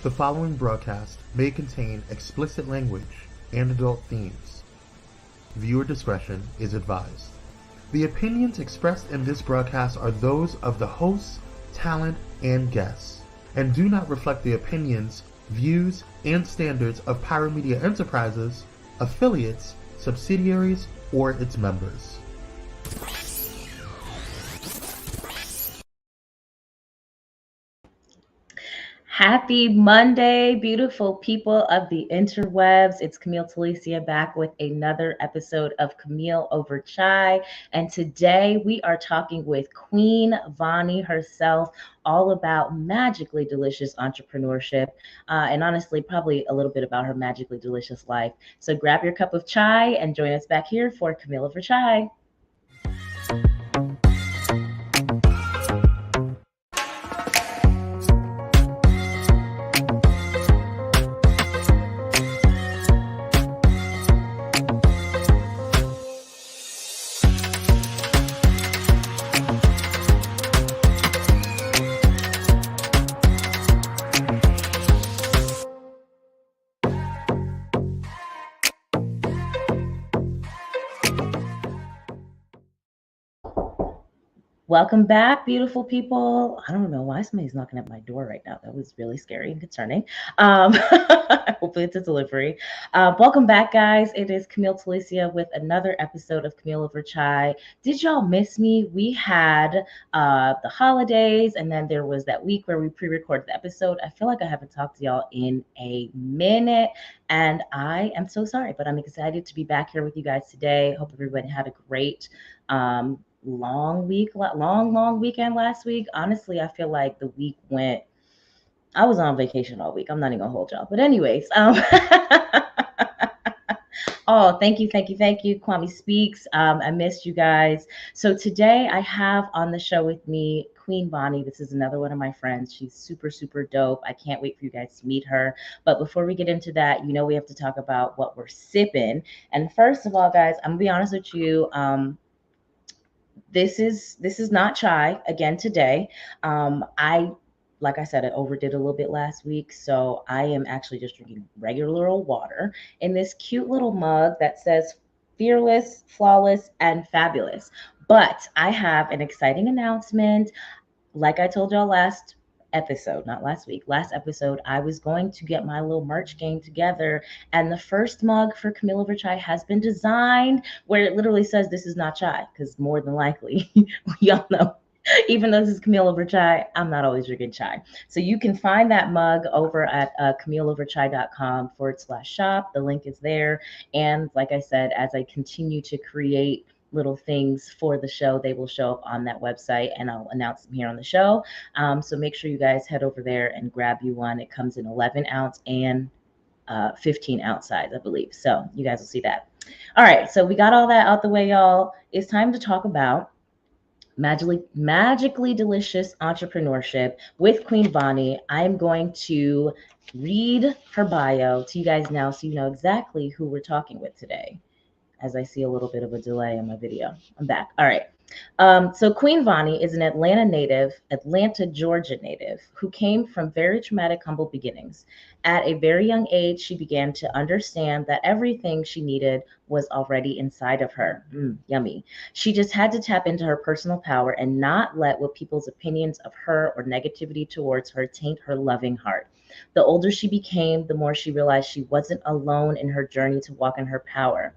The following broadcast may contain explicit language and adult themes. Viewer discretion is advised. The opinions expressed in this broadcast are those of the hosts, talent, and guests, and do not reflect the opinions, views, and standards of Pyro Media Enterprises, affiliates, subsidiaries, or its members. Happy Monday, beautiful people of the interwebs. It's Camille Talicia back with another episode of Camille Over Chai. And today we are talking with Queen Vani herself, all about magically delicious entrepreneurship, and honestly, probably a little bit about her magically delicious life. So grab your cup of chai and join us back here for Camille Over Chai. Welcome back, beautiful people. I don't know why somebody's knocking at my door right now. That was really scary and concerning. Hopefully it's a delivery. Welcome back, guys. It is Camille Talicia with another episode of Camille Over Chai. Did y'all miss me? We had the holidays, and then there was that week where we pre-recorded the episode. I feel like I haven't talked to y'all in a minute, and I am so sorry, but I'm excited to be back here with you guys today. Hope everybody had a great long weekend last week. Honestly, I feel like the week I was on vacation all week. I'm not even gonna hold y'all. But anyways, oh, thank you. Kwame Speaks. I missed you guys. So today I have on the show with me Queen Vani. This is another one of my friends. She's super, super dope. I can't wait for you guys to meet her. But before we get into that, we have to talk about what we're sipping. And first of all, guys, I'm gonna be honest with you. This is not chai again today. Like I said, I overdid a little bit last week, so I am actually just drinking regular old water in this cute little mug that says fearless, flawless, and fabulous. But I have an exciting announcement. Like I told y'all last episode, I was going to get my little merch game together, and the first mug for Camille Over Chai has been designed where it literally says this is not chai, because more than likely y'all know, even though this is Camille Over Chai, I'm not always drinking chai. So you can find that mug over at CamilleOverChai.com/shop. The link is there. And like I said, as I continue to create little things for the show, they will show up on that website, and I'll announce them here on the show. So make sure you guys head over there and grab you one. It comes in 11 ounce and 15 ounce size, I believe. So you guys will see that. All right, so we got all that out the way, y'all. It's time to talk about magically delicious entrepreneurship with Queen Vani. I'm going to read her bio to you guys now so you know exactly who we're talking with today, as I see a little bit of a delay in my video. I'm back. All right. So Queen Vani is an Atlanta, Georgia native who came from very traumatic, humble beginnings. At a very young age, she began to understand that everything she needed was already inside of her. Yummy. She just had to tap into her personal power and not let what people's opinions of her or negativity towards her taint her loving heart. The older she became, the more she realized she wasn't alone in her journey to walk in her power.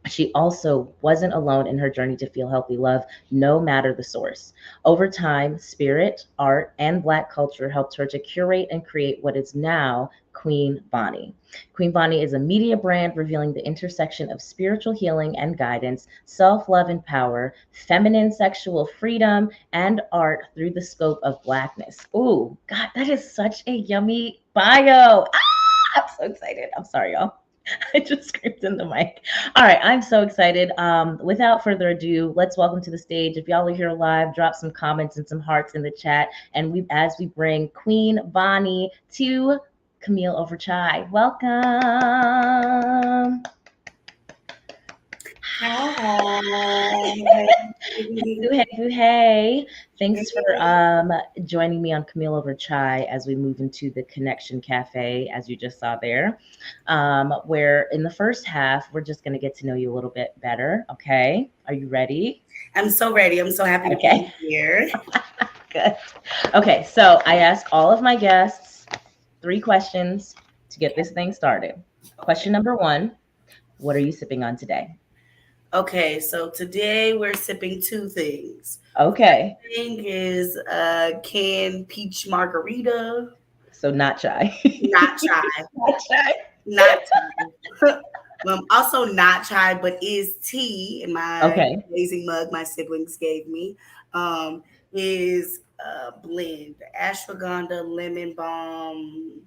She also wasn't alone in her journey to feel healthy love, no matter the source. Over time, spirit, art, and Black culture helped her to curate and create what is now Queen Vani. Queen Vani is a media brand revealing the intersection of spiritual healing and guidance, self-love and power, feminine sexual freedom, and art through the scope of Blackness. Ooh, God, that is such a yummy bio. I'm so excited. I'm sorry, y'all. I just screamed in the mic. All right, I'm so excited. Without further ado, let's welcome to the stage. If y'all are here live, drop some comments and some hearts in the chat. And as we bring Queen Vani to Camille Over Chai. Welcome. Hi. Hey. Thanks for joining me on Camille Over Chai as we move into the Connection Cafe, as you just saw there, where in the first half, we're just going to get to know you a little bit better. Okay. Are you ready? I'm so ready. I'm so happy to Okay. be here. Good. Okay. So I ask all of my guests 3 questions to get this thing started. Question number 1: what are you sipping on today? Okay, so today we're sipping two things. Okay. Thing is canned peach margarita, So not chai. not chai, Not chai. not chai. Also not chai, but is tea in my Okay. amazing mug my siblings gave me. Um, is blend ashwagandha, lemon balm,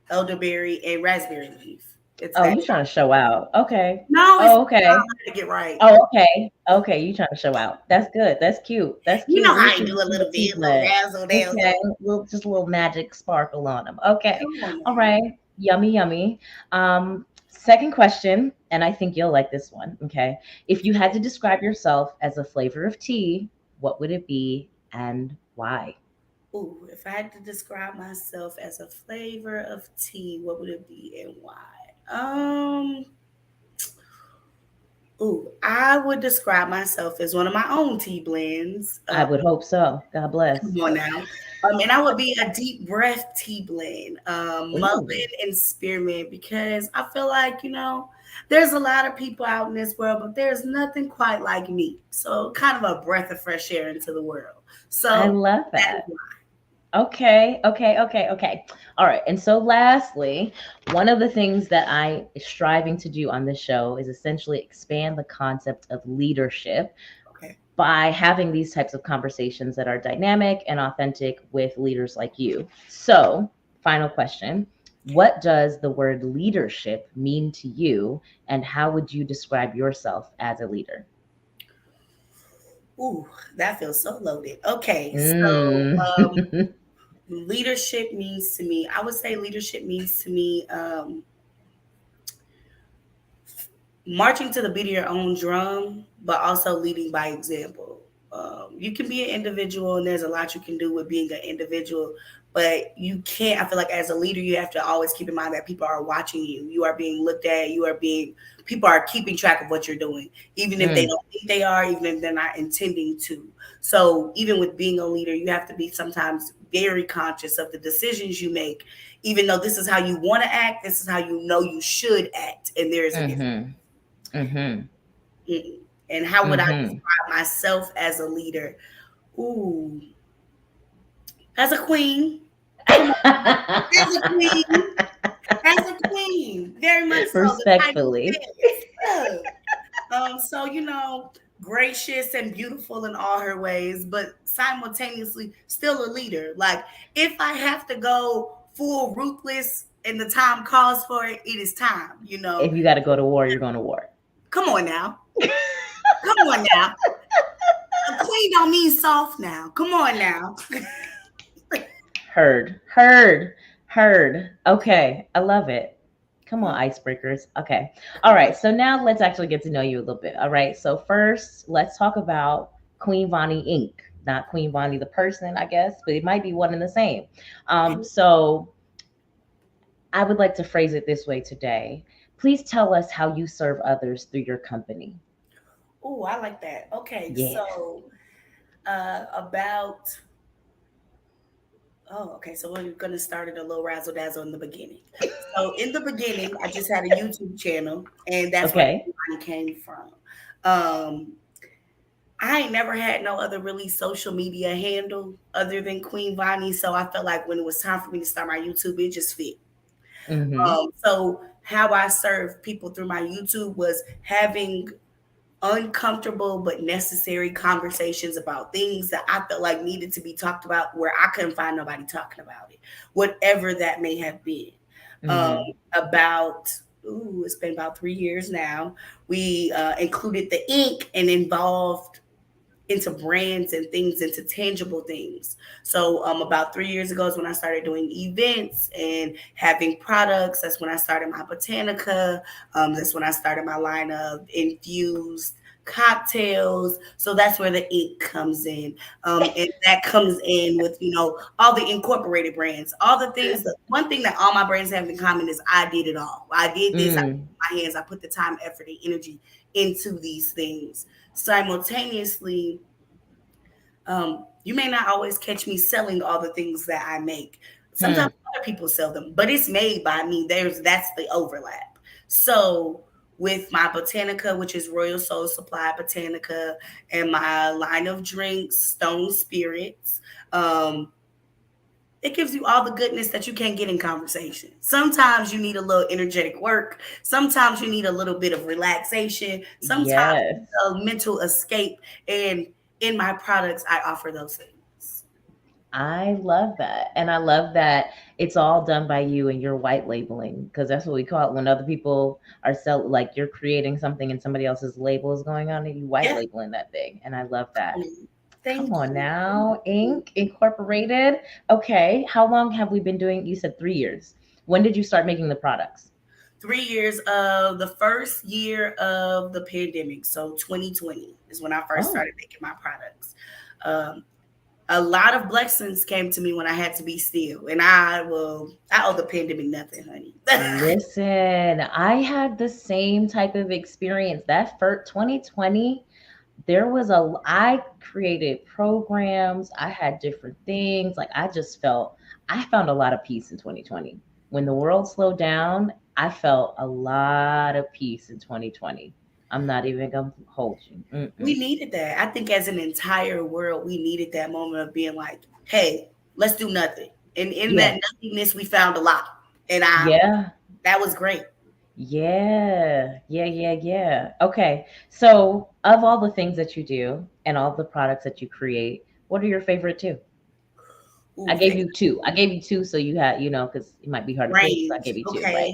elderberry, and raspberry leaf. It's Oh, that. you trying to show out. Okay. No, it's Oh, okay. to get right. Oh, okay. Okay, you trying to show out. That's good. That's cute. That's You cute. know Let me how I see do what's a in the little tea bit, little blend. razzle Okay. dazzle. Just a little magic sparkle on them. Okay. Come on All now. right. Yummy, yummy. Second question, and I think you'll like this one. Okay. If you had to describe yourself as a flavor of tea, what would it be and why? Ooh, if I had to describe myself as a flavor of tea, what would it be and why? Um, I would describe myself as one of my own tea blends. I would hope so. God bless. Come on now. And I would be a deep breath tea blend, mullein Ooh. and spearmint, because I feel like, there's a lot of people out in this world, but there's nothing quite like me. So kind of a breath of fresh air into the world. I So love that is that. Okay, okay, okay, okay. All right. And so, lastly, one of the things that I is striving to do on this show is essentially expand the concept of leadership okay. by having these types of conversations that are dynamic and authentic with leaders like you. So, final question: what does the word leadership mean to you, and how would you describe yourself as a leader? Ooh, that feels so loaded. Okay, so Mm. leadership means to me, I would say leadership means to me marching to the beat of your own drum, but also leading by example. You can be an individual, and there's a lot you can do with being an individual, but you can't. I feel like as a leader, you have to always keep in mind that people are watching you. You are being looked at. People are keeping track of what you're doing, even if they Mm. don't think they are, even if they're not intending to. So, even with being a leader, you have to be sometimes very conscious of the decisions you make. Even though this is how you want to act, this is how you know you should act, and there is a difference. Mm-hmm. Mm-hmm. Mm-mm. And how would I Mm-hmm. describe myself as a leader? Ooh, as a queen. Come on, as a queen, as a queen, very much so. The title Respectfully. fits. So gracious and beautiful in all her ways, but simultaneously still a leader. Like if I have to go full ruthless and the time calls for it, it is time. If you got to go to war, you're going to war. Come on now, come on now. A queen don't mean soft now. Come on now. Heard. Heard. Heard. Okay. I love it. Come on, icebreakers. Okay. All right. So now let's actually get to know you a little bit. All right. So first, let's talk about Queen Vonnie Inc. Not Queen Vonnie the person, I guess, but it might be one and the same. So I would like to phrase it this way today. Please tell us how you serve others through your company. Oh, I like that. Okay, Yeah. so about okay, so we're gonna start at a little razzle dazzle in the beginning. So in the beginning, I just had a YouTube channel, and that's where Okay. mine came from. Um, I ain't never had no other really social media handle other than Queen Vonnie, so I felt like when it was time for me to start my YouTube, it just fit. Mm-hmm. So how I serve people through my YouTube was having uncomfortable but necessary conversations about things that I felt like needed to be talked about where I couldn't find nobody talking about it, whatever that may have been. Um, Mm-hmm. about it's been about 3 years now. We included the ink and involved into brands and things, into tangible things. So about 3 years ago is when I started doing events and having products. That's when I started my Botanica. That's when I started my line of infused cocktails. So that's where the ink comes in. And that comes in with, all the incorporated brands, all the things. One thing that all my brands have in common is I did it all. I did this, I put my hands, I put the time, effort, and energy into these things. Simultaneously, you may not always catch me selling all the things that I make. Sometimes other people sell them, but it's made by me. That's the overlap. So with my Botanica, which is Royal Soul Supply Botanica, and my line of drinks, Stone Spirits, it gives you all the goodness that you can't get in conversation. Sometimes you need a little energetic work. Sometimes you need a little bit of relaxation. Sometimes you need a mental escape. And in my products, I offer those things. I love that. And I love that it's all done by you and you're white labeling, because that's what we call it when other people are like you're creating something and somebody else's label is going on and you white labeling that thing. And I love that. Come on now, Inc. Incorporated. Okay. How long have we been doing? You said 3 years. When did you start making the products? 3 years of the first year of the pandemic. So 2020 is when I first started making my products. A lot of blessings came to me when I had to be still. And I owe the pandemic nothing, honey. Listen, I had the same type of experience. That for 2020, I created programs, I had different things. Like I found a lot of peace in 2020. When the world slowed down, I felt a lot of peace in 2020. I'm not even gonna hold you. We needed that. I think as an entire world, we needed that moment of being like, hey, let's do nothing. And in that nothingness, we found a lot. And that was great. Yeah. Okay. So of all the things that you do and all the products that you create, what are your favorite two? Ooh, I gave you two. So you had, because it might be hard to pick. So I gave you two, right?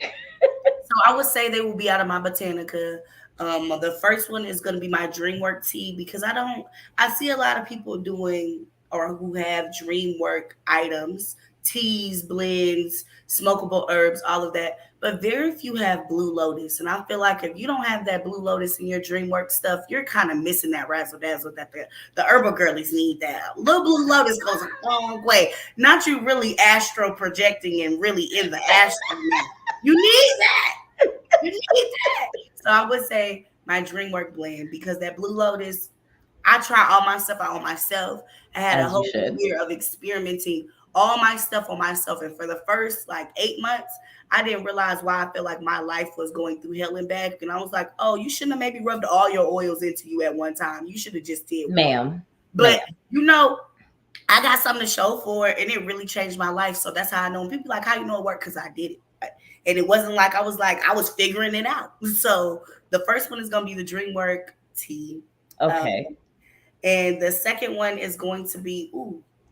So I would say they will be out of my Botanica. The first one is going to be my DreamWork tea, because I see a lot of people doing or who have DreamWork items, teas, blends, smokable herbs, all of that. But very few have Blue Lotus. And I feel like if you don't have that Blue Lotus in your DreamWork stuff, you're kind of missing that razzle dazzle that the herbal girlies need. That little Blue Lotus goes a long way. Not you really astro projecting and really in the astro. You need that. You need that. So I would say my DreamWork blend, because that Blue Lotus, I try all my stuff out on myself. I had a whole year of experimenting all my stuff on myself. And for the first 8 months, I didn't realize why I felt like my life was going through hell and back. And I was like, oh, you shouldn't have maybe rubbed all your oils into you at one time. You should have just did one. Ma'am. But, I got something to show for it, and it really changed my life. So that's how I know. When people like, how you know it worked? Because I did it. And it wasn't like I was figuring it out. So the first one is going to be the DreamWork tea. Okay. And the second one is going to be,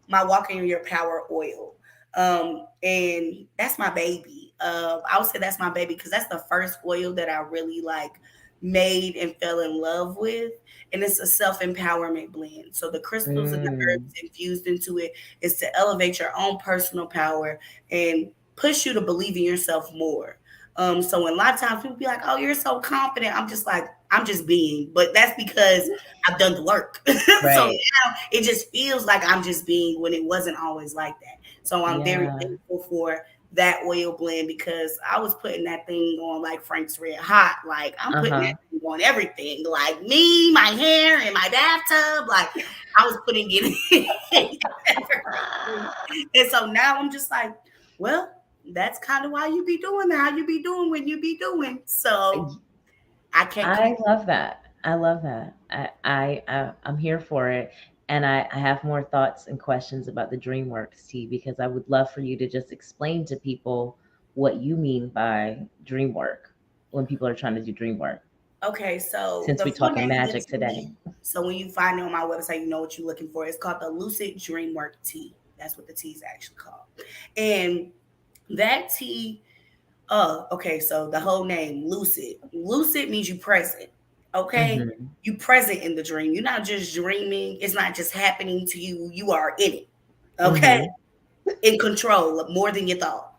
my Walk in Your Power oil. And that's my baby. I would say that's my baby because that's the first oil that I really made and fell in love with. And it's a self-empowerment blend. So the crystals and the herbs infused into it is to elevate your own personal power and push you to believe in yourself more. So a lot of times people be like, oh, you're so confident. I'm just like, I'm just being, but that's because I've done the work. Right. So now it just feels like I'm just being when it wasn't always like that. So I'm very thankful for that oil blend because I was putting that thing on like Frank's Red Hot. Like I'm putting that thing on everything, like me, my hair, and my bathtub. Like I was putting it in. And so now I'm just like, well, that's kind of why you be doing how you be doing when you be doing. So I love that. I love that. I'm here for it. And I have more thoughts and questions about the DreamWorks tea because I would love for you to just explain to people what you mean by dream work when people are trying to do dream work. Okay, so since we're talking magic today. So when you find it on my website, you know what you're looking for. It's called the Lucid DreamWork tea. That's what the tea is actually called. And that tea, okay, so the whole name, Lucid. Lucid means you present. Okay. Mm-hmm. You present in the dream. You're not just dreaming. It's not just happening to you. You are in it. Okay. Mm-hmm. In control more than you thought.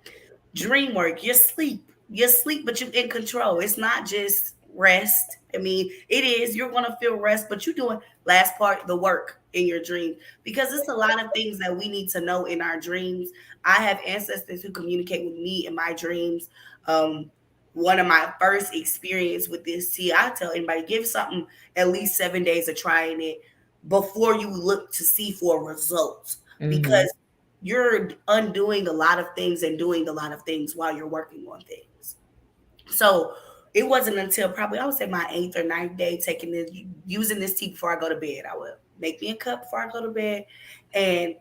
Dream work, you're sleep. You're sleep, but you're in control. It's not just rest. I mean, it is. You're gonna feel rest, but you're doing last part, the work in your dream. Because it's a lot of things that we need to know in our dreams. I have ancestors who communicate with me in my dreams. Um, one of my first experience with this, see, I tell anybody, give something at least 7 days of trying it before you look to see for results. Mm-hmm. Because you're undoing a lot of things and doing a lot of things while you're working on things. So it wasn't until probably I would say my 8th or 9th day taking this, using this tea before I go to bed. I would make me a cup before I go to bed, and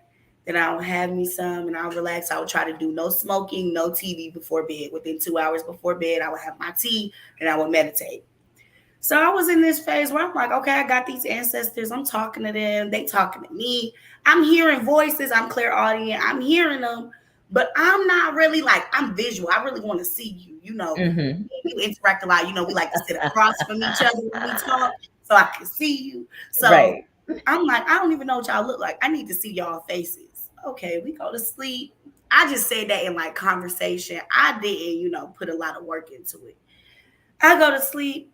then I would have me some, and I'll relax. I would try to do no smoking, no TV before bed. Within 2 hours before bed, I would have my tea and I would meditate. So I was in this phase where I'm like, okay, I got these ancestors. I'm talking to them. They talking to me. I'm hearing voices. I'm clairaudient. I'm hearing them, but I'm not really like, I'm visual. I really want to see you. You know, Mm-hmm. you interact a lot. You know, we like to sit across from each other when we talk so I can see you. So Right. I'm like, I don't even know what y'all look like. I need to see y'all faces. Okay, we go to sleep. I just said that in like conversation. I didn't, put a lot of work into it. I go to sleep.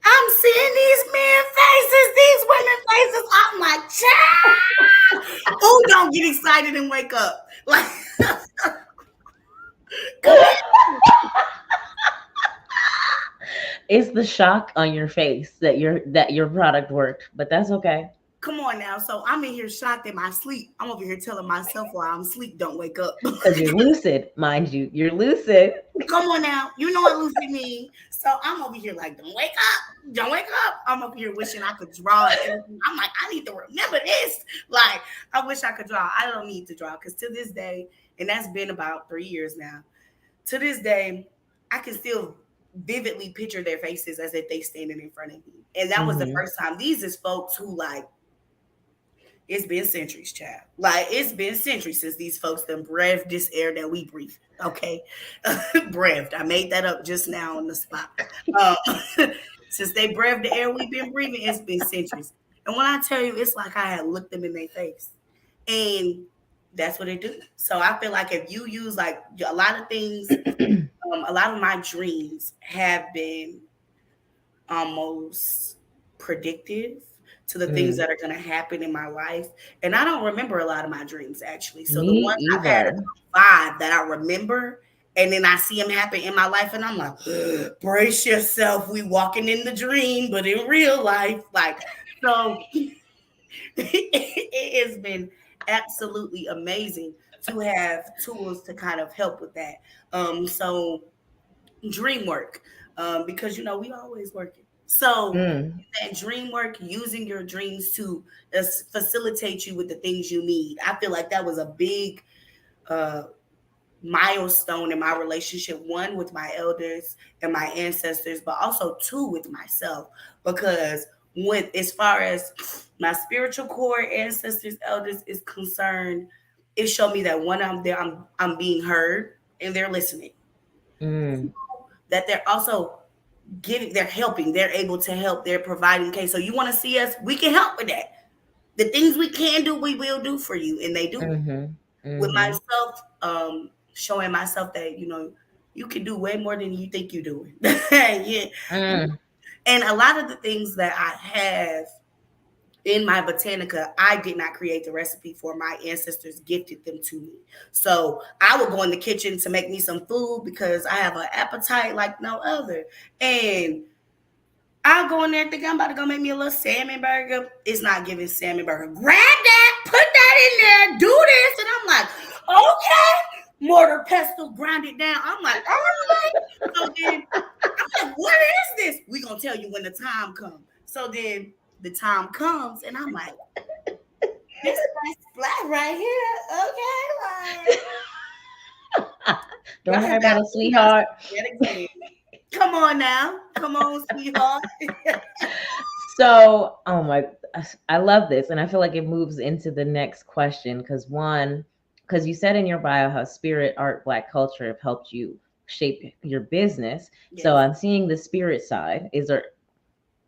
I'm seeing these men faces, these women faces. I'm like, child. Oh, don't get excited and wake up. Like, come here. It's the shock on your face that your product worked, but that's okay. Come on now. So I'm in here shocked in my sleep. I'm over here telling myself while I'm asleep, don't wake up. Because you're lucid, mind you. You're lucid. Come on now. You know what lucid means. So I'm over here like, don't wake up. Don't wake up. I'm over here wishing I could draw everything. I'm like, I need to remember this. Like, I wish I could draw. I don't need to draw because to this day, and that's been about 3 years now, to this day, I can still vividly picture their faces as if they standing in front of me. And that was the Mm-hmm. first time. These is folks who like, it's been centuries, child. Like, it's been centuries since these folks done breathed this air that we breathe. Okay? Breathed. I made that up just now on the spot. Uh, since they breathed the air we've been breathing, it's been centuries. And when I tell you, it's like I had looked them in their face. And that's what they do. So I feel like if you use like a lot of things, a lot of my dreams have been almost predictive to the things Mm. that are going to happen in my life. And I don't remember a lot of my dreams actually. So the Me ones I've had either. about 5 that I remember, and then I see them happen in my life, and I'm like, brace yourself. We walking in the dream, but in real life, like, so it has been absolutely amazing to have tools to kind of help with that. So dream work, because we always working. So Mm. that dream work, using your dreams to facilitate you with the things you need. I feel like that was a big uh, milestone in my relationship. One, with my elders and my ancestors, but also two, with myself. Because as far as my spiritual core, ancestors, elders is concerned, it showed me that one, I'm there, I'm being heard and they're listening. Mm. That they're also they're helping, they're able to help, they're providing. Okay, so you want to see us, we can help with that. The things we can do, we will do for you, and they do it. Mm-hmm. With Mm-hmm. myself, showing myself that you can do way more than you think you're doing. Yeah. Mm. And a lot of the things that I have in my botanica, I did not create the recipe for. My ancestors gifted them to me. So I would go in the kitchen to make me some food because I have an appetite like no other. And I'll go in there thinking I'm about to go make me a little salmon burger. It's not giving salmon burger. Grab that, put that in there, do this. And I'm like, okay. Mortar, pestle, grind it down. I'm like, all right. So then I'm like, what is this? We're going to tell you when the time comes. So then the time comes and I'm like, this nice splat right here. Okay, like. Don't worry about it, sweetheart. Come on now. Come on, sweetheart. So, I love this. And I feel like it moves into the next question because you said in your bio how spirit, art, Black culture have helped you shape your business. Yes. So I'm seeing the spirit side. Is there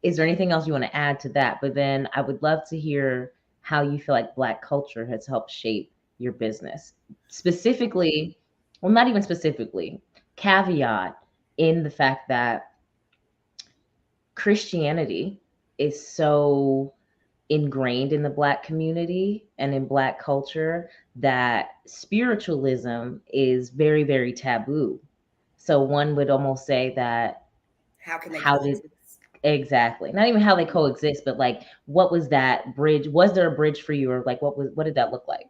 is there anything else you want to add to that? But then I would love to hear how you feel like Black culture has helped shape your business. Specifically, well, not even specifically, caveat in the fact that Christianity is so ingrained in the Black community and in Black culture that spiritualism is very, very taboo. So one would almost say that How can they how did coexist? exactly, not even how they coexist, but like what was that bridge? Was there a bridge for you, or like what did that look like?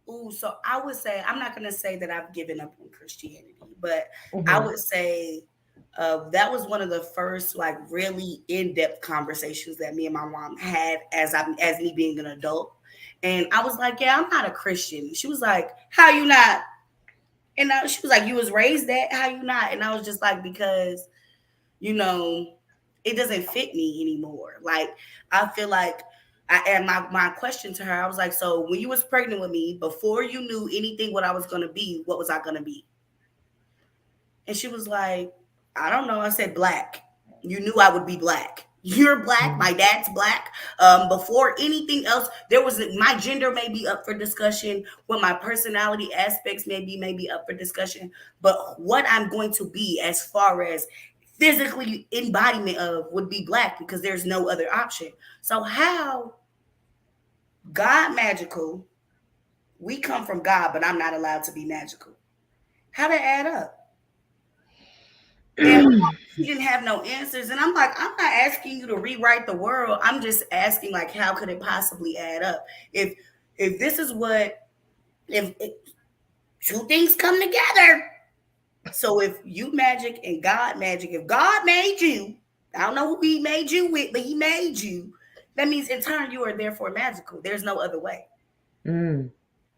Ooh, so I would say I'm not gonna say that I've given up on Christianity, but I Mm-hmm. would say that was one of the first like really in-depth conversations that me and my mom had as me being an adult. And I was like, yeah, I'm not a Christian. She was like, how you not? And she was like, you was raised that? How you not? And I was just like, because, you know, it doesn't fit me anymore. Like, I feel like and my question to her, I was like, so when you was pregnant with me, before you knew anything what I was gonna be, what was I gonna be? And she was like, I don't know. I said, black. You knew I would be black. You're black. Mm-hmm. My dad's black. Before anything else, there was my gender may be up for discussion. What my personality aspects may be up for discussion. But what I'm going to be as far as physically embodiment of would be black because there's no other option. So how God magical, we come from God, but I'm not allowed to be magical. How that add up? And she didn't have no answers. And I'm like, I'm not asking you to rewrite the world. I'm just asking, like, how could it possibly add up? If this is what if two things come together. So if you magic and God magic, if God made you, I don't know who he made you with, but he made you. That means in turn you are therefore magical. There's no other way. Mm.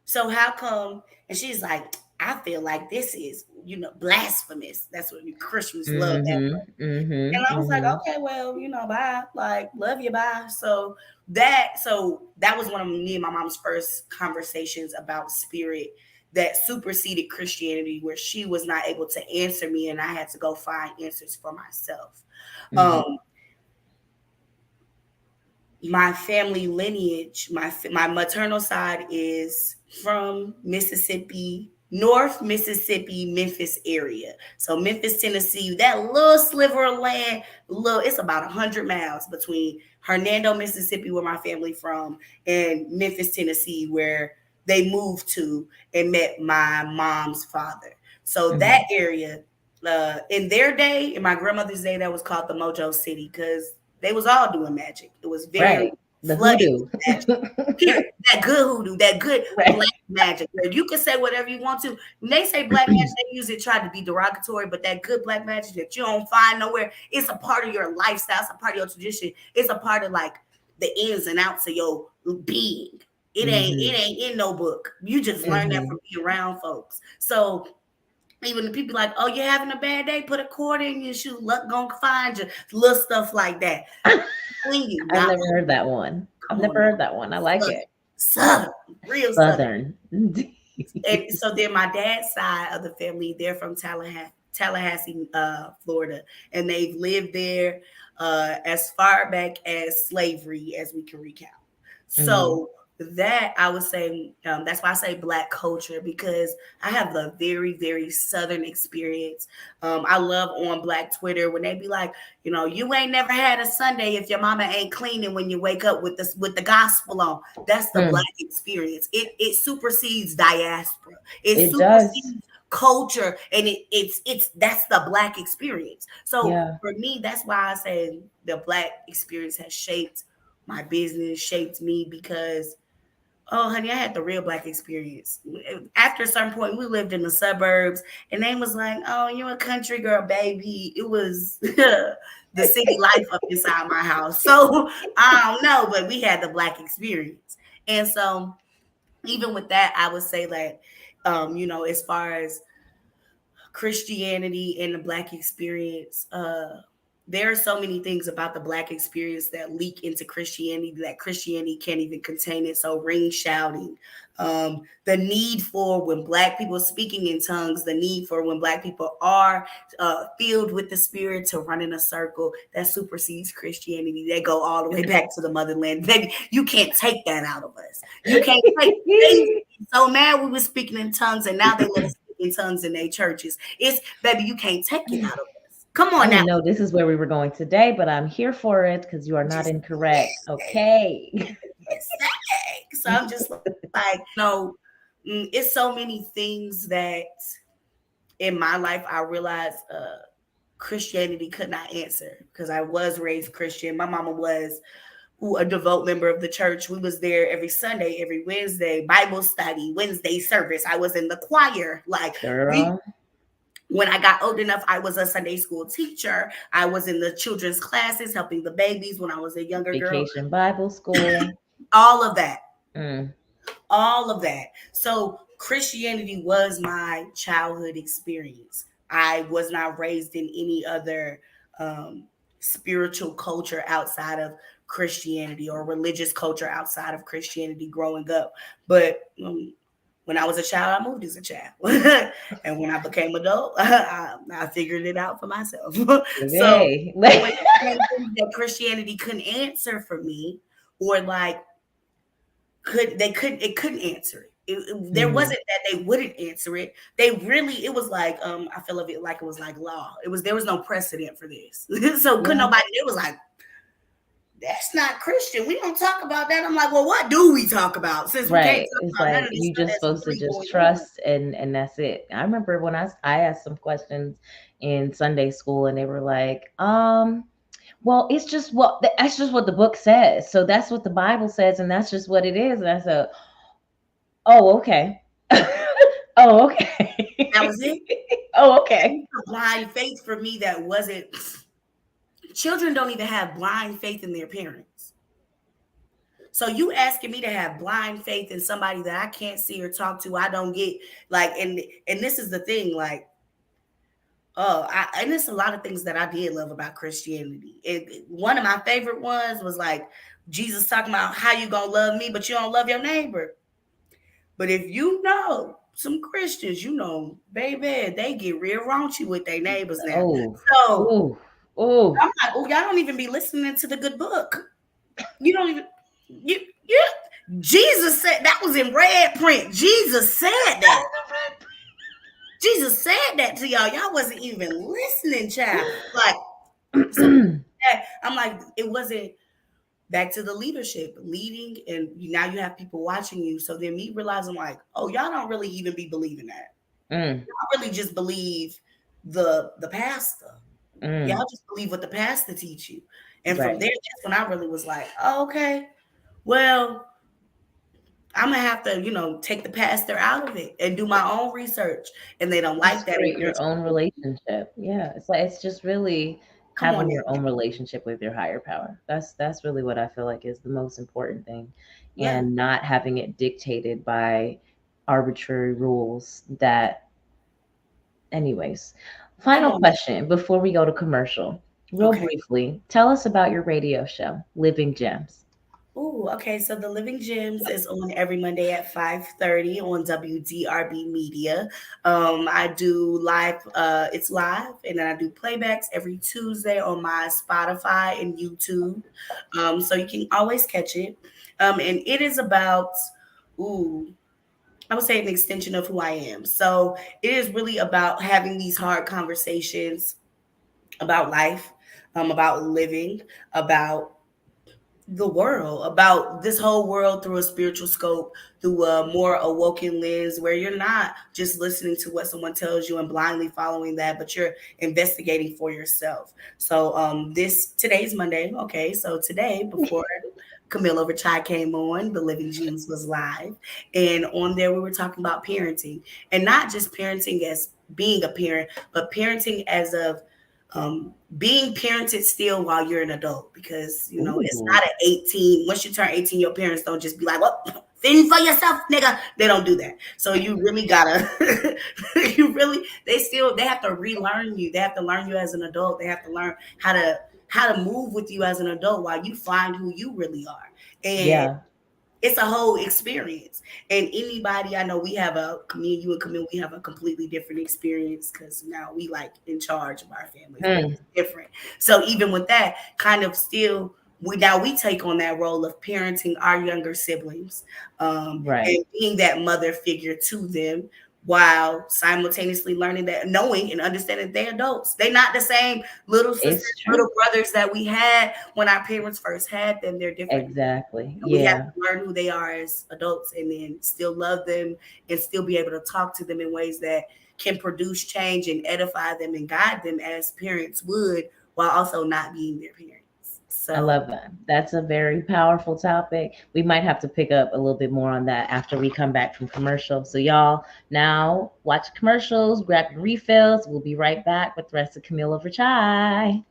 So how come? And she's like, I feel like this is, blasphemous. That's what Christians love that. Mm-hmm. Mm-hmm. And I was like, Mm-hmm. okay, well, bye. Like, love you, bye. So that was one of me and my mom's first conversations about spirit that superseded Christianity, where she was not able to answer me, and I had to go find answers for myself. Mm-hmm. Um, my family lineage, my maternal side is from Mississippi, North Mississippi, Memphis area. So Memphis, Tennessee, that little sliver of land, it's about 100 miles between Hernando, Mississippi, where my family from, and Memphis, Tennessee, where they moved to and met my mom's father. So Mm-hmm. that area, in their day, in my grandmother's day, that was called the Mojo City because they was all doing magic. It was very Right. The flooded hoodoo. with magic. Period. That good hoodoo, that good Right. black magic. Where you can say whatever you want to. When they say black magic, they usually try to be derogatory, but that good black magic that you don't find nowhere, it's a part of your lifestyle. It's a part of your tradition. It's a part of like the ins and outs of your being. It ain't Mm-hmm. it ain't in no book. You just learn that Mm-hmm. from being around folks. So even the people like, oh, you're having a bad day, put a quarter in your shoe, luck gonna find you, little stuff like that. When you I've not never heard that one. I've come never on now. heard that one. I like Southern, it. Southern, real Southern. Southern. And so then my dad's side of the family, they're from Tallahassee, Florida, and they've lived there as far back as slavery as we can recount. Mm-hmm. So that I would say that's why I say black culture, because I have a very, very Southern experience. I love on Black Twitter when they be like, you ain't never had a Sunday if your mama ain't cleaning when you wake up with the gospel on. That's the Mm. black experience. It supersedes diaspora. It It does. supersedes culture, and it's that's the black experience. So Yeah. for me, that's why I say the black experience has shaped my business, shaped me, because oh honey, I had the real black experience. After a certain point, we lived in the suburbs, and they was like, oh, you're a country girl, baby. It was the city life up inside my house. So I don't know, but we had the black experience. And so even with that, I would say like, as far as Christianity and the black experience, there are so many things about the Black experience that leak into Christianity that Christianity can't even contain it. So ring shouting, the need for when Black people speaking in tongues, the need for when Black people are filled with the Spirit to run in a circle that supersedes Christianity. They go all the way back to the motherland. Baby, you can't take that out of us. You can't take it. So mad we were speaking in tongues, and now they let us speak in tongues in their churches. It's, baby, you can't take it out of us. Come on I now. didn't know this is where we were going today, but I'm here for it because you are not incorrect. Okay. So I'm just like, no, it's so many things that in my life I realized Christianity could not answer, because I was raised Christian. My mama was a devout member of the church. We was there every Sunday, every Wednesday, Bible study, Wednesday service. I was in the choir. Like, when I got old enough, I was a Sunday school teacher. I was in the children's classes, helping the babies when I was a younger girl. Vacation Bible school. All of that. All of that. So Christianity was my childhood experience. I was not raised in any other spiritual culture outside of Christianity, or religious culture outside of Christianity growing up. But when I was a child, I moved as a child. And when I became adult, I figured it out for myself. So that Christianity couldn't answer for me, or like it couldn't answer it. There wasn't that they wouldn't answer it. They really, it was like, I feel of it like it was like law. There was no precedent for this. So couldn't nobody, it was like, that's not Christian. We don't talk about that. I'm like, well, what do we talk about? Since we can't talk it's about like none of this you stuff just supposed to just trust, and that's it. I remember when I asked some questions in Sunday school, and they were like, well, it's just that's just what the book says. So that's what the Bible says, and that's just what it is. And I said, oh, okay. Oh, okay. That was it. Oh, okay. Blind faith for me that wasn't. Children don't even have blind faith in their parents. So you asking me to have blind faith in somebody that I can't see or talk to, I don't get, like, and this is the thing, like, and there's a lot of things that I did love about Christianity. One of my favorite ones was like Jesus talking about how you gonna love me, but you don't love your neighbor. But if you know some Christians, you know, baby, they get real raunchy with their neighbors now. So I'm like, y'all don't even be listening to the good book. You don't even, Jesus said, that was in red print. Jesus said that. Jesus said that to y'all. Y'all wasn't even listening, child. Like, so I'm like, it wasn't. Back to the leadership, leading, and now you have people watching you. So then me realizing, like, oh, y'all don't really even be believing that. Y'all really just believe the pastor. Y'all just believe what the pastor teach you. And from there, that's when I really was like, oh, okay, well, I'm gonna have to, take the pastor out of it and do my own research. And they don't like that. Create your own relationship. Yeah, it's just really having your own relationship with your higher power. That's really what I feel like is the most important thing, and not having it dictated by arbitrary rules. That, anyways. Final question before we go to commercial. Real briefly, tell us about your radio show, Living Gems. Oh, okay. So the Living Gems is on every Monday at 5:30 on WDRB Media. I do live, it's live, and then I do playbacks every Tuesday on my Spotify and YouTube. So you can always catch it. And it is about, I would say an extension of who I am. So it is really about having these hard conversations about life, about living, about the world, about this whole world through a spiritual scope, through a more awoken lens, where you're not just listening to what someone tells you and blindly following that, but you're investigating for yourself. So today's Monday. Okay, so today, before Camille over Chai came on, the Living Gems was live, and on there we were talking about parenting, and not just parenting as being a parent, but parenting as of being parented still while you're an adult, because it's not at 18. Once you turn 18, your parents don't just be like, well, fend for yourself, nigga. They don't do that. So you really gotta, they have to relearn you. They have to learn you as an adult. They have to learn how to move with you as an adult while you find who you really are. And it's a whole experience. And anybody, I know we have you and Camille, we have a completely different experience because now we like in charge of our families. It's different. So even with that, kind of still, we take on that role of parenting our younger siblings, and being that mother figure to them, while simultaneously learning that, knowing and understanding they're adults. They're not the same little sisters, little brothers that we had when our parents first had them. They're different. Exactly. We have to learn who they are as adults and then still love them and still be able to talk to them in ways that can produce change and edify them and guide them as parents would, while also not being their parents. So I love that. That's a very powerful topic. We might have to pick up a little bit more on that after we come back from commercial. So y'all now watch commercials, grab your refills. We'll be right back with the rest of Camille over chai.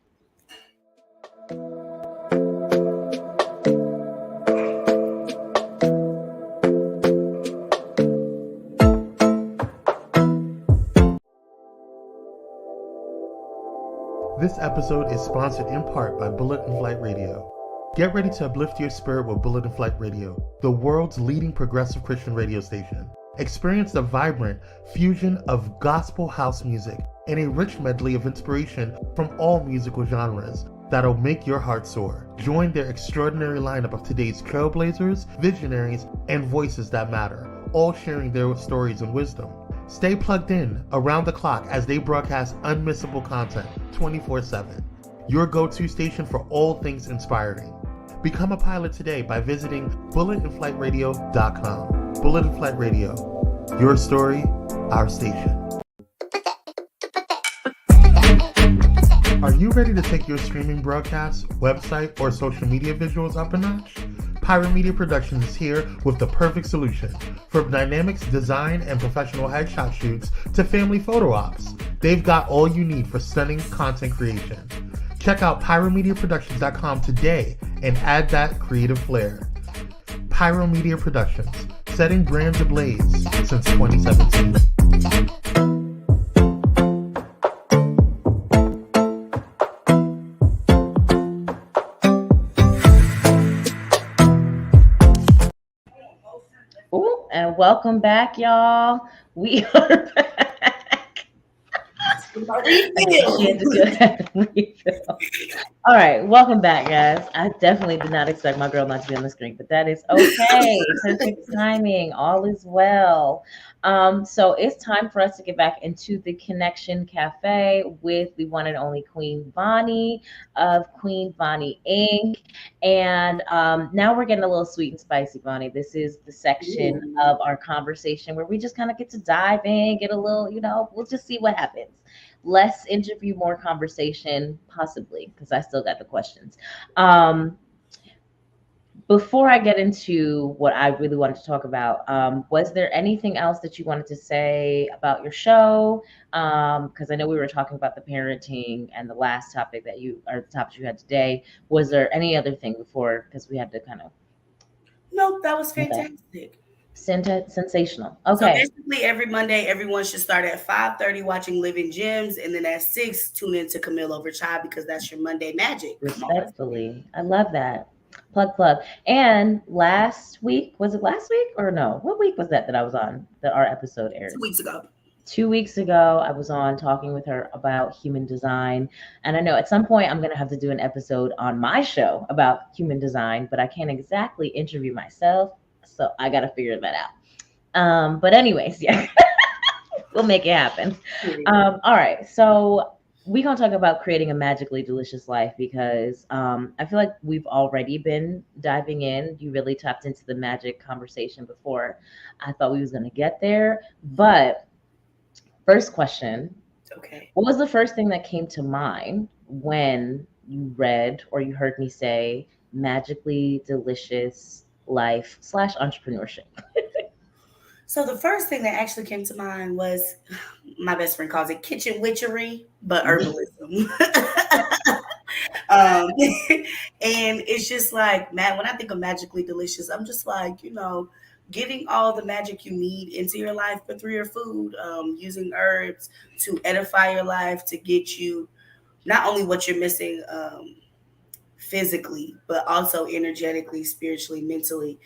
This episode is sponsored in part by Bullet and Flight Radio. Get ready to uplift your spirit with Bullet and Flight Radio, the world's leading progressive Christian radio station. Experience the vibrant fusion of gospel house music and a rich medley of inspiration from all musical genres that'll make your heart soar. Join their extraordinary lineup of today's trailblazers, visionaries, and voices that matter, all sharing their stories and wisdom. Stay plugged in around the clock as they broadcast unmissable content 24/7. Your go-to station for all things inspiring. Become a pilot today by visiting bulletandflightradio.com. Bullet and Flight Radio. Your story, our station. Are you ready to take your streaming broadcast, website, or social media visuals up a notch? Pyro Media Productions is here with the perfect solution. From dynamics, design, and professional headshot shoots to family photo ops, they've got all you need for stunning content creation. Check out pyromediaproductions.com today and add that creative flair. Pyro Media Productions, setting brands ablaze since 2017. And welcome back, y'all. We are back. All right, welcome back, guys. I definitely did not expect my girl not to be on the screen, but that is okay. Perfect timing. All is well. So it's time for us to get back into the Connection Cafe with the one and only Queen Vani of Queen Vani Inc. And now we're getting a little sweet and spicy, Vani. This is the section of our conversation where we just kind of get to dive in, get a little, we'll just see what happens. Less interview, more conversation, possibly, because I still got the questions. Before I get into what I really wanted to talk about, was there anything else that you wanted to say about your show? Because I know we were talking about the parenting and the last topic the topic you had today. Was there any other thing before? Because we had to kind of. No, that was fantastic. Sensational. Okay. So basically, every Monday, everyone should start at 5:30 watching Living Gems, and then at 6, tune in to Camille Over Chai because that's your Monday magic. Respectfully, I love that. Plug. And last week, was it last week or no? What week was that I was on that our episode aired? 2 weeks ago. 2 weeks ago, I was on talking with her about human design. And I know at some point I'm going to have to do an episode on my show about human design, but I can't exactly interview myself. So I got to figure that out. But anyways, yeah, we'll make it happen. All right. So we're going to talk about creating a magically delicious life because I feel like we've already been diving in. You really tapped into the magic conversation before I thought we was going to get there. But first question. Okay. What was the first thing that came to mind when you read or you heard me say magically delicious life / entrepreneurship? So the first thing that actually came to mind was, my best friend calls it kitchen witchery, but herbalism. And it's just like, man, when I think of magically delicious, I'm just like, getting all the magic you need into your life, but through your food, using herbs to edify your life, to get you not only what you're missing physically, but also energetically, spiritually, mentally,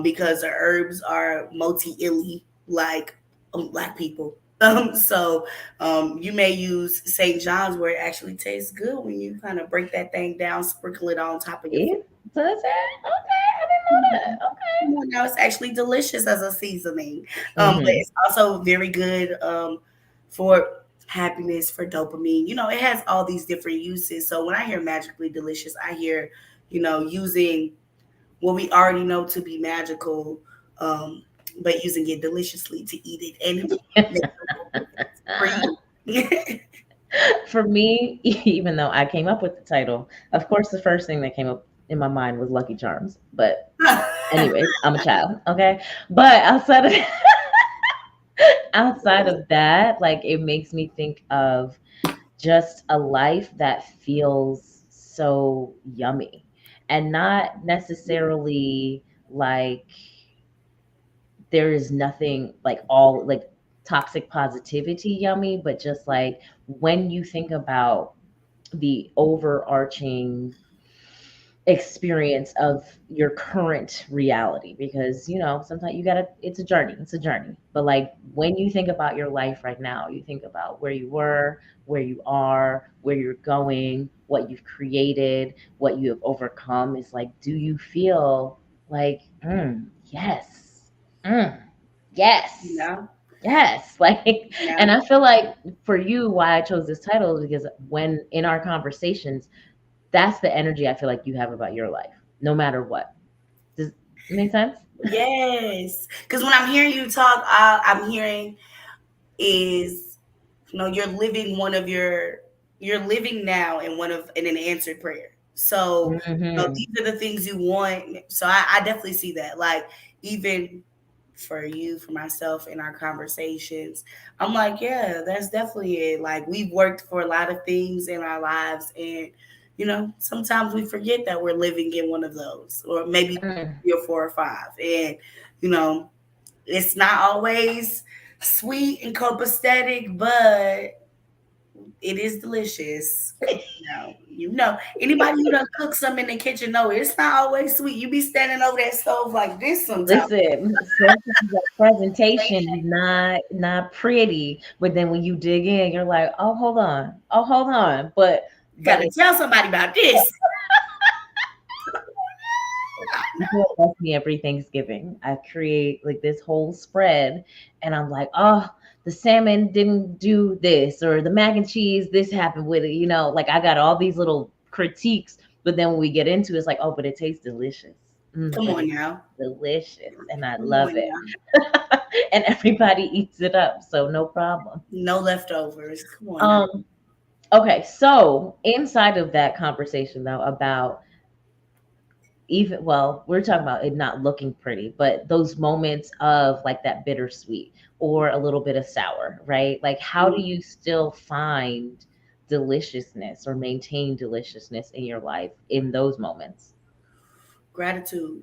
because the herbs are multi illy like black people. You may use St. John's where it actually tastes good when you kind of break that thing down, sprinkle it on top of your food. See? Does it? Okay, I didn't know that. Now it's actually delicious as a seasoning, Okay. but it's also very good for happiness, for dopamine. It has all these different uses. So when I hear magically delicious, I hear, using what we already know to be magical, but using it deliciously to eat it and for you. For me, even though I came up with the title, of course, the first thing that came up in my mind was Lucky Charms. But anyways, I'm a child, okay? But outside of that, like it makes me think of just a life that feels so yummy and not necessarily like there is nothing like all like toxic positivity yummy, but just like when you think about the overarching experience of your current reality, because sometimes you gotta, it's a journey, but like when you think about your life right now, you think about where you were, where you are, where you're going, what you've created, what you have overcome. It's like, do you feel like yes, mm, yes, No, yes, like, and no. I feel like for you, why I chose this title is because when in our conversations, that's the energy I feel like you have about your life, no matter what. Does it make sense? Yes, because when I'm hearing you talk, I'm hearing is you're living you're living now in an answered prayer. So Hmm. these are the things you want. So I definitely see that. Like, even for you, for myself, in our conversations, I'm like, yeah, that's definitely it. Like, we've worked for a lot of things in our lives, and sometimes we forget that we're living in one of those, or maybe Mm. 3 or 4 or 5, and you know it's not always sweet and copacetic, but it is delicious. Anybody who done cook something in the kitchen know it's not always sweet. You be standing over that stove like this sometimes. Listen, sometimes the presentation is not pretty, but then when you dig in, you're like, oh hold on, but Gotta it's tell somebody about this. you know what, that's me every Thanksgiving. I create like this whole spread, and I'm like, oh, the salmon didn't do this, or the mac and cheese, this happened with it. Like I got all these little critiques, but then when we get into it, it's like, oh, but it tastes delicious. Come But on it's now. delicious, and I Come love on it. now. And everybody eats it up, so no problem. No leftovers. Come on now. Um, okay, so inside of that conversation though about even well we're talking about it not looking pretty, but those moments of like that bittersweet or a little bit of sour, right? Like how do you still find deliciousness or maintain deliciousness in your life in those moments? Gratitude.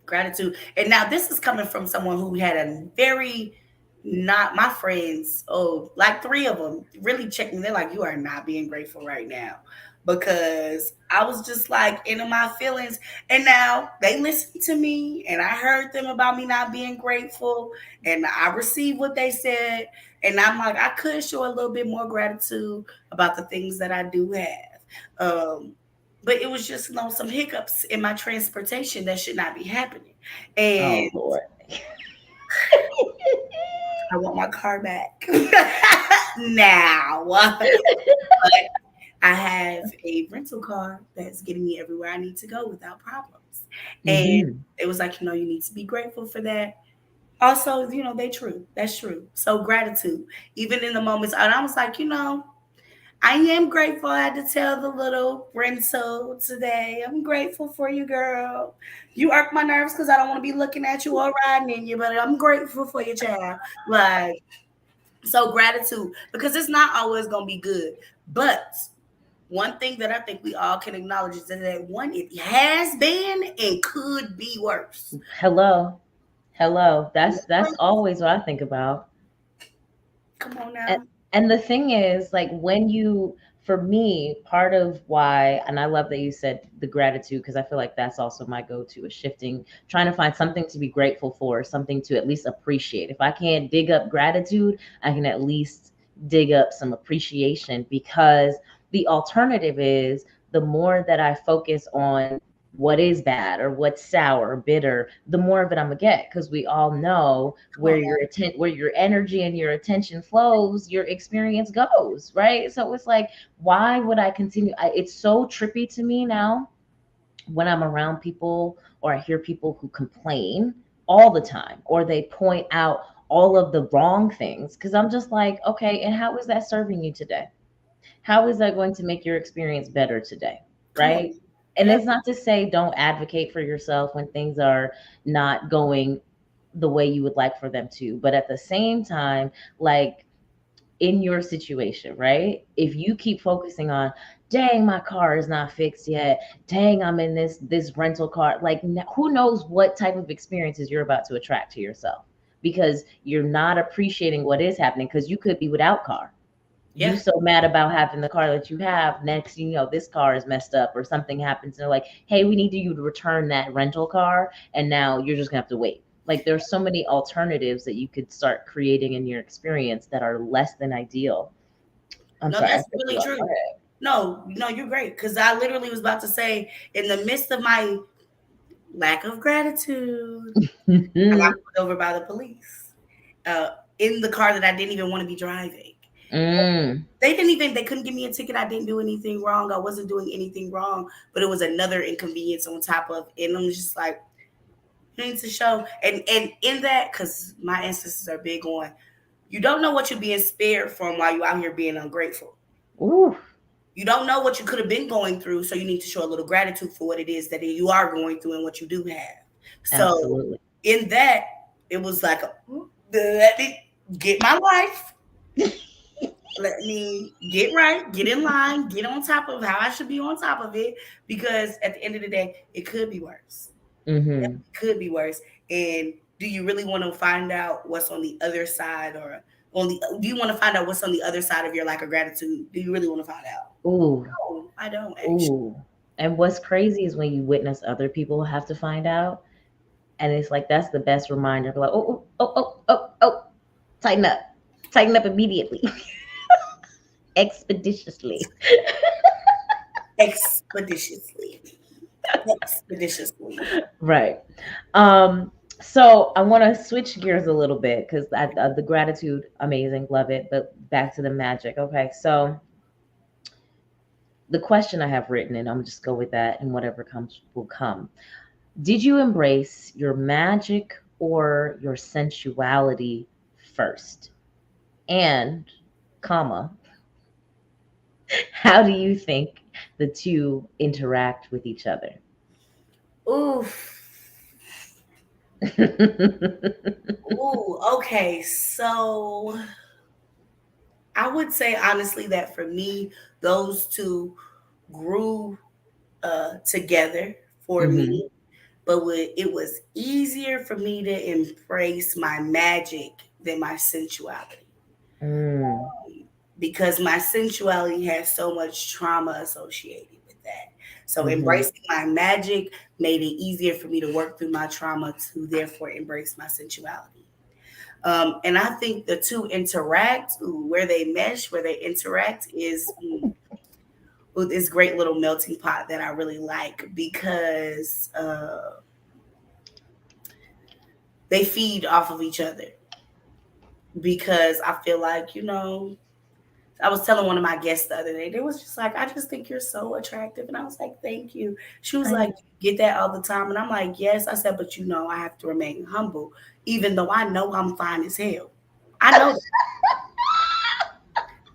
Gratitude. And now this is coming from someone who had a very not my friends, oh, like 3 of them really checked me. They're like, you are not being grateful right now. Because I was just like into my feelings. And now they listened to me and I heard them about me not being grateful. And I received what they said. And I'm like, I could show a little bit more gratitude about the things that I do have. But it was just some hiccups in my transportation that should not be happening. Oh And Lord. I want my car back now. But I have a rental car that's getting me everywhere I need to go without problems. And Hmm. it was like, you need to be grateful for that. Also, they true. That's true. So gratitude, even in the moments. And I was like, I am grateful. I had to tell the little rental today. I'm grateful for you, girl. You irk my nerves because I don't want to be looking at you or riding in you, but I'm grateful for your child. Like, so gratitude, because it's not always gonna be good. But one thing that I think we all can acknowledge is that one, it has been and could be worse. Hello. That's always what I think about. Come on And, now. and the thing is, like, for me, part of why, and I love that you said the gratitude, because I feel like that's also my go-to is shifting, trying to find something to be grateful for, something to at least appreciate. If I can't dig up gratitude, I can at least dig up some appreciation, because the alternative is the more that I focus on what is bad or what's sour or bitter, the more of it I'm gonna get, because we all know where where your energy and your attention flows, your experience goes, right? So it's like, why would I continue? It's so trippy to me now when I'm around people or I hear people who complain all the time, or they point out all of the wrong things, because I'm just like, okay, and how is that serving you today? How is that going to make your experience better today? Come Right? on. And Yeah. it's not to say don't advocate for yourself when things are not going the way you would like for them to. But at the same time, like, in your situation, right? If you keep focusing on, dang, my car is not fixed yet. Dang, I'm in this rental car. Like, who knows what type of experiences you're about to attract to yourself, because you're not appreciating what is happening, because you could be without car. You Yeah. so mad about having the car that you have, next you know this car is messed up or something happens, and they're like, hey, we need you to return that rental car, and now you're just gonna have to wait. Like, there's so many alternatives that you could start creating in your experience that are less than ideal. I'm No, sorry, I that's cut you really off. true. No, no, you're great. Because I literally was about to say, in the midst of my lack of gratitude, I got pulled over by the police in the car that I didn't even want to be driving. Mm. They couldn't give me a ticket. I didn't do anything wrong. I wasn't doing anything wrong, but it was another inconvenience on top of it. And I'm just like, you need to show. And in that, because my ancestors are big on, you don't know what you're being spared from while you're out here being ungrateful. Ooh, You don't know what you could have been going through, so you need to show a little gratitude for what it is that you are going through and what you do have. So absolutely. in that, it was like, let me get my life, let me get right, get in line, get on top of how I should be on top of it, because at the end of the day, it could be worse. It Mm-hmm. could be worse. And do you really want to find out what's on the other side, or do you want to find out what's on the other side of your lack of gratitude? Do you really want to find out? Ooh, No, I don't actually. ooh. And what's crazy is when you witness other people have to find out, and it's like that's the best reminder. Like, oh, tighten up immediately, expeditiously. Expeditiously. Expeditiously. Right. So I want to switch gears a little bit, because the gratitude, amazing, love it. But back to the magic. Okay, so the question I have written, and I'm just go with that, and whatever comes will come. Did you embrace your magic or your sensuality first? And, comma, how do you think the two interact with each other? Oof. Ooh, okay. So I would say honestly that for me, those two grew together for Hmm. me, but it was easier for me to embrace my magic than my sensuality, Mm, because my sensuality has so much trauma associated with that. So hmm. embracing my magic made it easier for me to work through my trauma to therefore embrace my sensuality. And I think the two interact, where they mesh, where they interact is with this great little melting pot that I really like, because they feed off of each other. Because I feel like, I was telling one of my guests the other day, they was just like, I just think you're so attractive. And I was like, thank you. She was I like, know. you get that all the time. And I'm like, yes. I said, but I have to remain humble, even though I know I'm fine as hell. I know.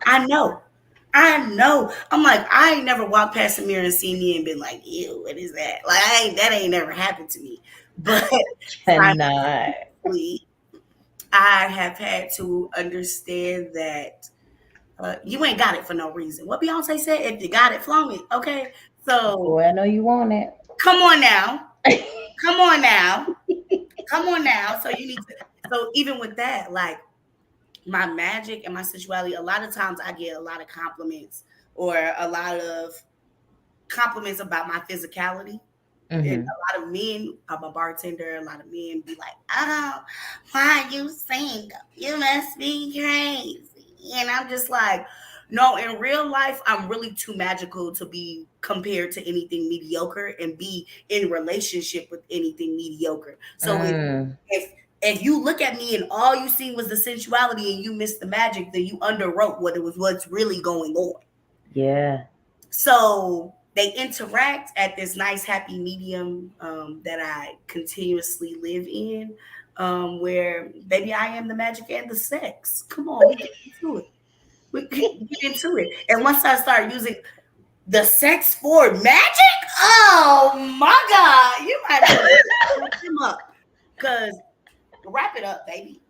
I know. I know. I'm like, I ain't never walked past a mirror and seen me and been like, ew, what is that? Like, that ain't never happened to me. But Cannot. simultaneously, I have had to understand that You ain't got it for no reason. What Beyonce said, if you got it, flaunt it. Okay. So Boy, I know you want it. come on now. Come on now. Come on now. So you need to, so even with that, like my magic and my sexuality, a lot of times I get a lot of compliments or a lot of compliments about my physicality. And Mm-hmm. a lot of men, I'm a bartender, a lot of men be like, oh, why are you single? You must be crazy. And I'm just like, no, in real life, I'm really too magical to be compared to anything mediocre and be in relationship with anything mediocre. So Mm, if you look at me and all you see was the sensuality and you missed the magic, then you underwrote what's really going on. yeah. So they interact at this nice happy medium that I continuously live in, where baby I am the magic and the sex. Come on, we get into it. We get into it. And once I start using the sex for magic, oh my God, you might want to look him up. Because wrap it up, baby.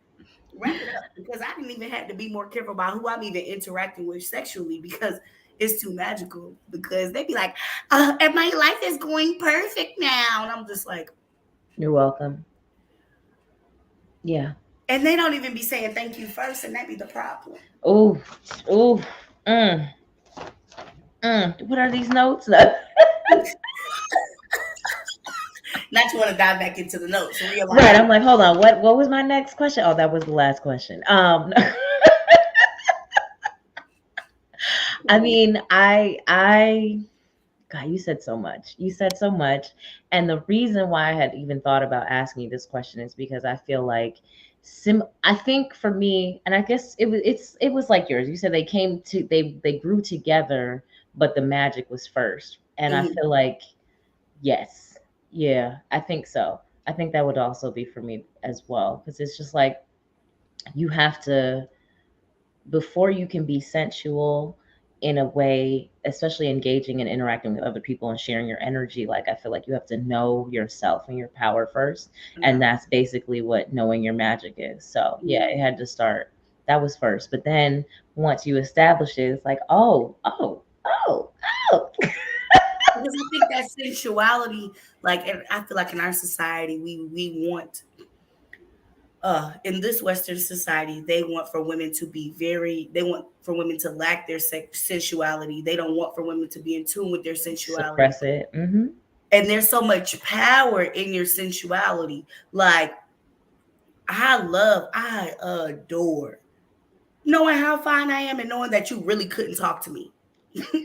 Wrap it up. Because I didn't even have to be more careful about who I'm even interacting with sexually because it's too magical. Because they be like, and my life is going perfect now. And I'm just like, You're welcome. Yeah. and they don't even be saying thank you first, and that be the problem. Oh, oh, mm, What are these notes? Not you want to dive back into the notes and realize Right. I'm like, hold on. What was my next question? Oh, that was the last question. I mean, God, you said so much. You said so much. And the reason why I had even thought about asking you this question is because I feel like I think for me, and I guess it was like yours. You said they grew together, but the magic was first. And I Mhm. feel like yes. Yeah, I think so. I think that would also be for me as well. Because it's just like you have to, before you can be sensual in a way, especially engaging and interacting with other people and sharing your energy, like I feel like you have to know yourself and your power first. And Yeah. that's basically what knowing your magic is. So yeah, Mhm. it had to start. That was first. But then once you establish it, it's like, oh. Because I think that sensuality, like, and I feel like in our society, we want in this Western society, they want for women to be they want for women to lack their sensuality. They don't want for women to be in tune with their sensuality. Suppress it. Mm-hmm. And there's so much power in your sensuality. Like, I adore knowing how fine I am and knowing that you really couldn't talk to me.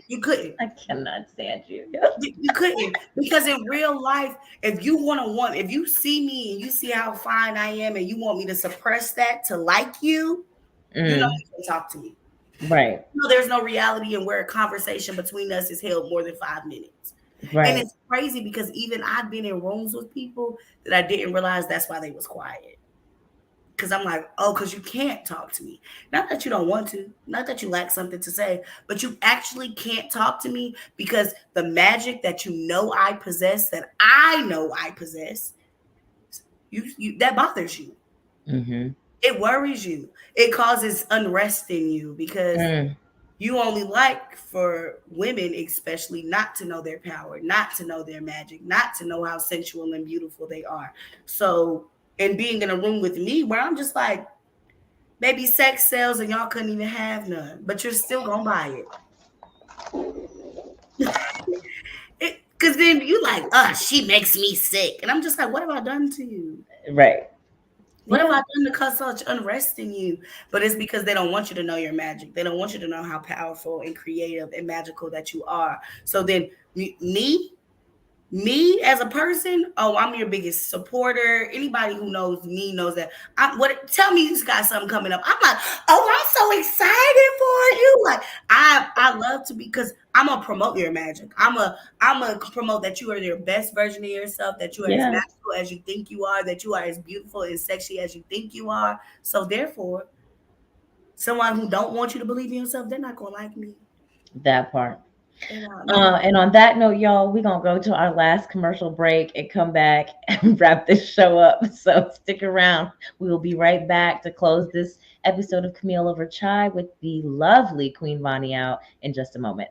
You couldn't. I cannot stand you. You couldn't because in real life, if you see me and you see how fine I am, and you want me to suppress that to like you, you know Mm, you can talk to me. right. You know, there's no reality in where a conversation between us is held more than 5 minutes, and Right. it's crazy because even I've been in rooms with people that I didn't realize that's why they was quiet. Because I'm like, oh, because you can't talk to me. Not that you don't want to, not that you lack something to say, but you actually can't talk to me because the magic that you know I possess, that I know I possess, you that bothers you. Mm-hmm. It worries you. It causes unrest in you because Mm, you only like for women, especially, not to know their power, not to know their magic, not to know how sensual and beautiful they are. So, and being in a room with me where I'm just like, maybe sex sells and y'all couldn't even have none, but you're still gonna buy it. Because then you like, she makes me sick. And I'm just like, what have I done to you? right. What have Yeah. I done to cause such unrest in you? But it's because they don't want you to know your magic. They don't want you to know how powerful and creative and magical that you are. So then me as a person, oh, I'm your biggest supporter. Anybody who knows me knows that. Tell me you got something coming up. I'm like, oh, I'm so excited for you. Like, I love to be, because I'm gonna promote your magic. I'm gonna promote that you are your best version of yourself, that you are as Yeah. magical as you think you are, that you are as beautiful and sexy as you think you are. So therefore, someone who don't want you to believe in yourself, they're not gonna like me. That part. And on that note, y'all, we're going to go to our last commercial break and come back and wrap this show up. So stick around. We will be right back to close this episode of Camille Over Chai with the lovely Queen Vani out in just a moment.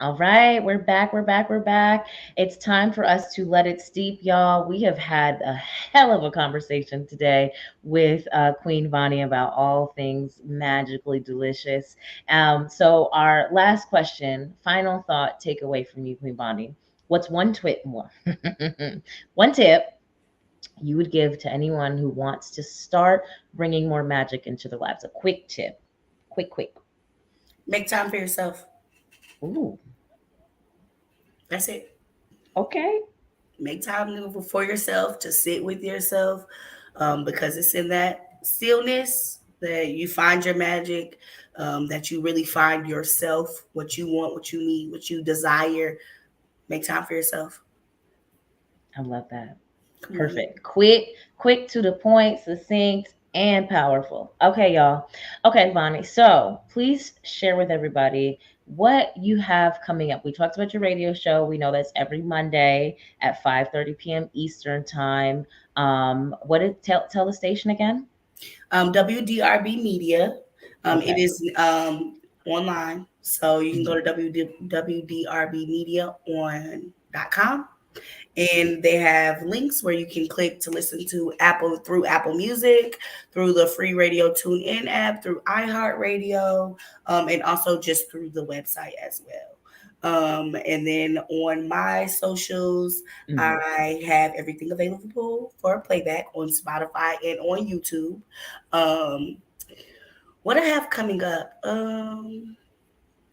All right, we're back. It's time for us to let it steep, y'all. We have had a hell of a conversation today with Queen Vani about all things magically delicious. So our last question, final thought, takeaway from you, Queen Vani. What's one one tip you would give to anyone who wants to start bringing more magic into their lives? A quick tip. Quick. Make time for yourself. Ooh. That's it. Okay. Make time for yourself to sit with yourself, because it's in that stillness that you find your magic, that you really find yourself, what you want, what you need, what you desire. Make time for yourself. I love that. Perfect. Quick to the point, succinct, and powerful. Okay, y'all. Okay, Vani. So please share with everybody what you have coming up. We talked about your radio show. We know that's every Monday at 5:30 p.m. Eastern time. Tell the station again? WDRB Media. Okay. It is online. So you can go to www.drbmedia.com. And they have links where you can click to listen to through Apple Music, through the free Radio Tune In app, through iHeartRadio, and also just through the website as well. And then on my socials, I have everything available for playback on Spotify and on YouTube. What I have coming up?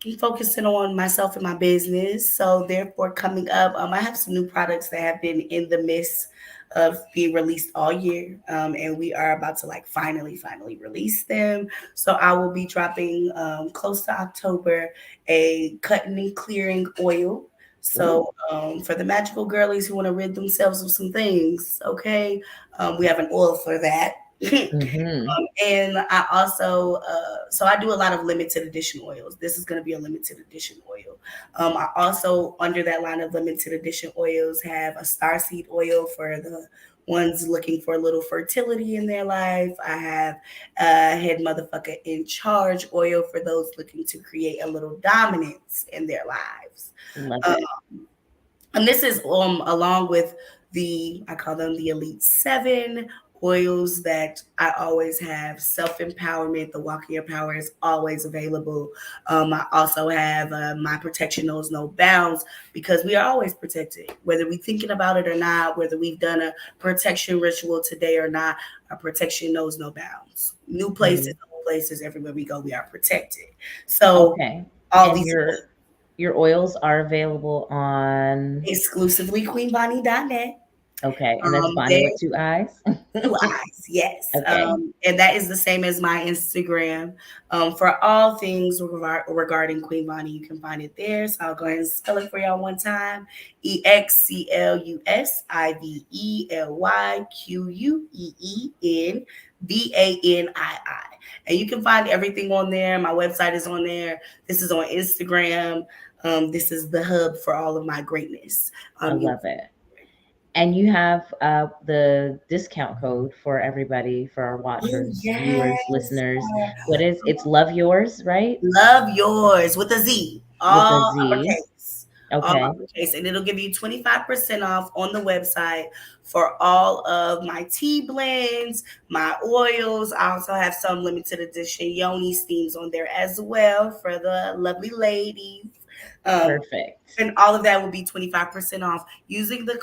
I'm focusing on myself and my business. So therefore coming up, I have some new products that have been in the midst of being released all year. And we are about to finally release them. So I will be dropping close to October a cutting and clearing oil. So for the magical girlies who want to rid themselves of some things, okay, we have an oil for that. And I also, so I do a lot of limited edition oils. This is going to be a limited edition oil. I also, under that line of limited edition oils, have a starseed oil for the ones looking for a little fertility in their life. I have a head motherfucker in charge oil for those looking to create a little dominance in their lives. And this is along with I call them the Elite 7 oils that I always have. Self-empowerment, the Walk in Your Power is always available. I also have my Protection Knows No Bounds, because we are always protected, whether we're thinking about it or not, whether we've done a protection ritual today or not. Our protection knows no bounds. New places, old places, everywhere we go, we are protected. So all these your oils are available on exclusively queenvani.net. Okay, and that's Bonnie with 2 eyes? 2 eyes, yes. Okay. And that is the same as my Instagram. For all things regarding Queen Vani, you can find it there. So I'll go ahead and spell it for y'all one time. EXCLUSIVELYQUEEN Vanii. And you can find everything on there. My website is on there. This is on Instagram. This is the hub for all of my greatness. I love it. And you have the discount code for everybody, for our watchers, viewers, listeners. What is it's Love Yours, right? Love Yours with a Z. All uppercase. Okay. All uppercase. And it'll give you 25% off on the website for all of my tea blends, my oils. I also have some limited edition Yoni steams on there as well for the lovely ladies. Perfect. And all of that will be 25% off using the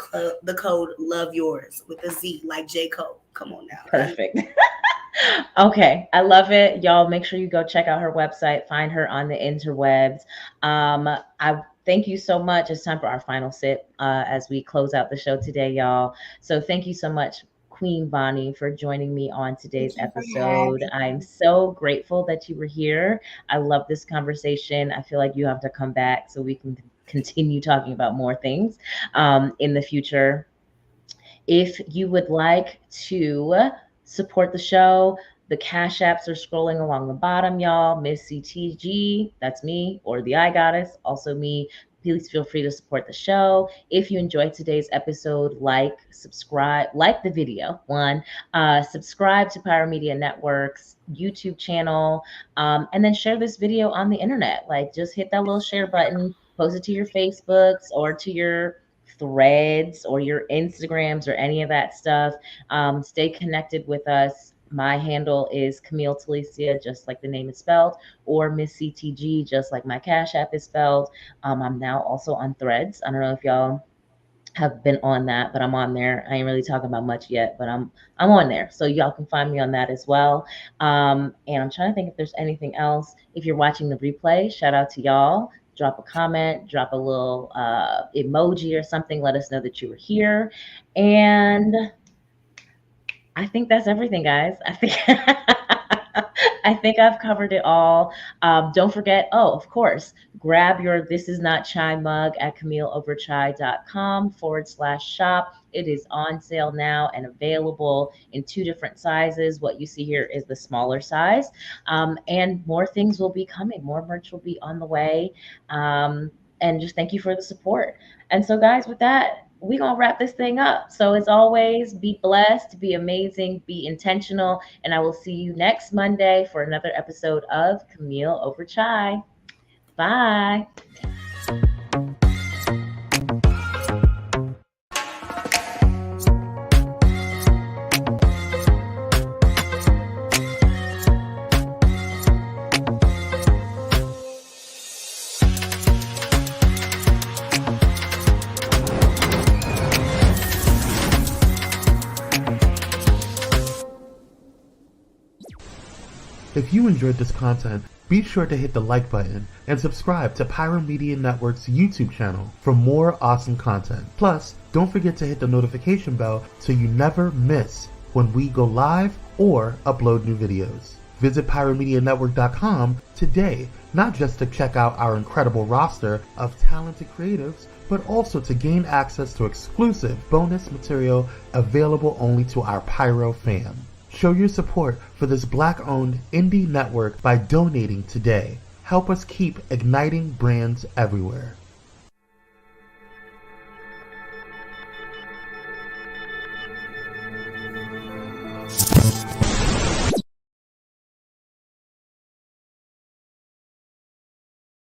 code Love Yours with a Z, like J. Cole. Come on now. Perfect. Okay, I love it. Y'all make sure you go check out her website, find her on the interwebs. I thank you so much. It's time for our final sip as we close out the show today, y'all. So thank you so much, Queen Bonnie, for joining me on today's episode. I'm so grateful that you were here. I love this conversation. I feel like you have to come back so we can continue talking about more things in the future. If you would like to support the show, the Cash Apps are scrolling along the bottom, y'all. Miss CTG, that's me, or the I Goddess, also me. Please feel free to support the show. If you enjoyed today's episode, subscribe, like the video, subscribe to Pyro Media Network's YouTube channel, and then share this video on the internet. Just hit that little share button, post it to your Facebooks or to your Threads or your Instagrams or any of that stuff. Stay connected with us. My handle is Camille Talicia, just like the name is spelled, or Miss CTG, just like my Cash App is spelled. I'm now also on Threads. I don't know if y'all have been on that, but I'm on there. I ain't really talking about much yet, but I'm on there. So y'all can find me on that as well. And I'm trying to think if there's anything else. If you're watching the replay, shout out to y'all. Drop a comment, drop a little emoji or something. Let us know that you were here. And I think that's everything, guys. I think I've covered it all. Don't forget, of course, grab your This Is Not Chai mug at CamilleOverChai.com/shop. It is on sale now and available in 2 different sizes. What you see here is the smaller size. And more things will be coming. More merch will be on the way. And just thank you for the support. And so, guys, with that, we're going to wrap this thing up. So as always, be blessed, be amazing, be intentional. And I will see you next Monday for another episode of Camille Over Chai. Bye. If you enjoyed this content, be sure to hit the like button and subscribe to Pyro Media Network's YouTube channel for more awesome content. Plus, don't forget to hit the notification bell so you never miss when we go live or upload new videos. Visit pyromedianetwork.com today, not just to check out our incredible roster of talented creatives, but also to gain access to exclusive bonus material available only to our Pyro fam. Show your support for this Black-owned indie network by donating today. Help us keep igniting brands everywhere.